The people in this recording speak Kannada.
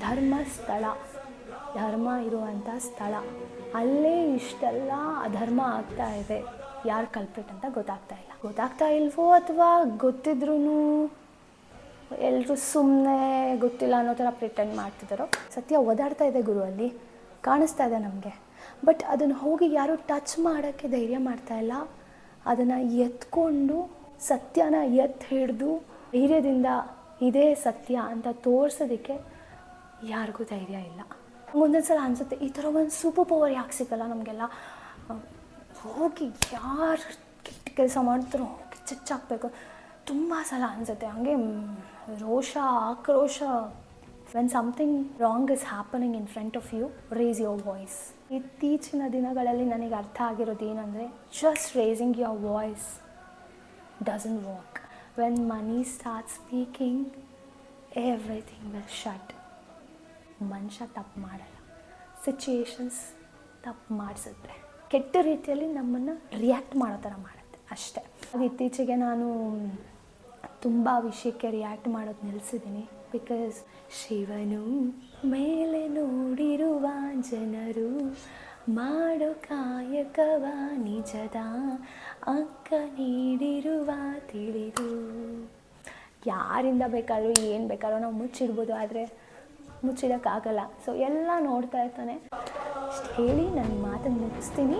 ಧರ್ಮಸ್ಥಳ, ಧರ್ಮ ಇರುವಂಥ ಸ್ಥಳ, ಅಲ್ಲೇ ಇಷ್ಟೆಲ್ಲ ಅಧರ್ಮ ಆಗ್ತಾ ಇದೆ. ಯಾರು ಕಲ್ಪ್ರಿಟ್ ಅಂತ ಗೊತ್ತಾಗ್ತಾ ಇಲ್ವೋ ಅಥವಾ ಗೊತ್ತಿದ್ರೂ ಎಲ್ಲರೂ ಸುಮ್ಮನೆ ಗೊತ್ತಿಲ್ಲ ಅನ್ನೋ ಥರ ಪ್ರಿಟೆಂಡ್ ಮಾಡ್ತಿದ್ದಾರೋ. ಸತ್ಯ ಓದಾಡ್ತಾ ಇದೆ ಗುರು, ಅಲ್ಲಿ ಕಾಣಿಸ್ತಾ ಇದೆ ನಮಗೆ. ಬಟ್ ಅದನ್ನು ಹೋಗಿ ಯಾರೂ ಟಚ್ ಮಾಡೋಕ್ಕೆ ಧೈರ್ಯ ಮಾಡ್ತಾಯಿಲ್ಲ. ಅದನ್ನು ಎತ್ಕೊಂಡು ಸತ್ಯನ ಹಿಡಿದು ಧೈರ್ಯದಿಂದ ಇದೇ ಸತ್ಯ ಅಂತ ತೋರಿಸೋದಕ್ಕೆ ಯಾರಿಗೂ ಧೈರ್ಯ ಇಲ್ಲ. ಒಂದೊಂದು ಸಲ ಅನಿಸುತ್ತೆ, ಈ ಥರ ಒಂದು ಸೂಪರ್ ಪವರ್ ಯಾಕೆ ಸಿಗಲ್ಲ ನಮಗೆಲ್ಲ. ಹೋಗಿ ಯಾರು ಕೆಟ್ಟ ಕೆಲಸ ಮಾಡ್ತಾರೋ ಹೋಗಿ ಚಚ್ಚಾಕಬೇಕು. ತುಂಬ ಸಲ ಅನಿಸುತ್ತೆ ಹಾಗೆ ರೋಷ, ಆಕ್ರೋಶ. When something wrong is happening in front of you, raise your voice. ಇತ್ತೀಚಿನ ದಿನಗಳಲ್ಲಿ ನನಗೆ ಅರ್ಥ ಆಗಿರೋದು ಏನಂದರೆ, just raising your voice doesn't work. When money start speaking, everything will shut. ಮನುಷ್ಯ ತಪ್ಪು ಮಾಡಲ್ಲ, ಸಿಚುಯೇಷನ್ಸ್ ತಪ್ಪು ಮಾಡಿಸುತ್ತೆ, ಕೆಟ್ಟ ರೀತಿಯಲ್ಲಿ ನಮ್ಮನ್ನು ರಿಯಾಕ್ಟ್ ಮಾಡೋ ಥರ ಮಾಡುತ್ತೆ ಅಷ್ಟೇ. ಅದು ಇತ್ತೀಚೆಗೆ ನಾನು ತುಂಬ ವಿಷಯಕ್ಕೆ ರಿಯಾಕ್ಟ್ ಮಾಡೋದು ನಿಲ್ಲಿಸಿದ್ದೀನಿ. ಬಿಕಾಸ್ ಶಿವನು ಮೇಲೆ ನೋಡಿರುವ ಜನರು ಮಾಡೋ ಕಾಯಕವ ನಿಜದ ಅಕ್ಕ ನೀಡಿರುವ ತಿಳಿದು. ಯಾರಿಂದ ಬೇಕಾದ್ರೂ ಏನು ಬೇಕಾದ್ರೂ ನಾವು ಮುಚ್ಚಿಡ್ಬೋದು, ಆದರೆ ಮುಚ್ಚಿಡೋಕ್ಕಾಗಲ್ಲ. ಸೊ ಎಲ್ಲ ನೋಡ್ತಾ ಇರ್ತಾನೆ. ಇಷ್ಟು ಹೇಳಿ ನನ್ನ ಮಾತನ್ನು ಮುಗಿಸ್ತೀನಿ.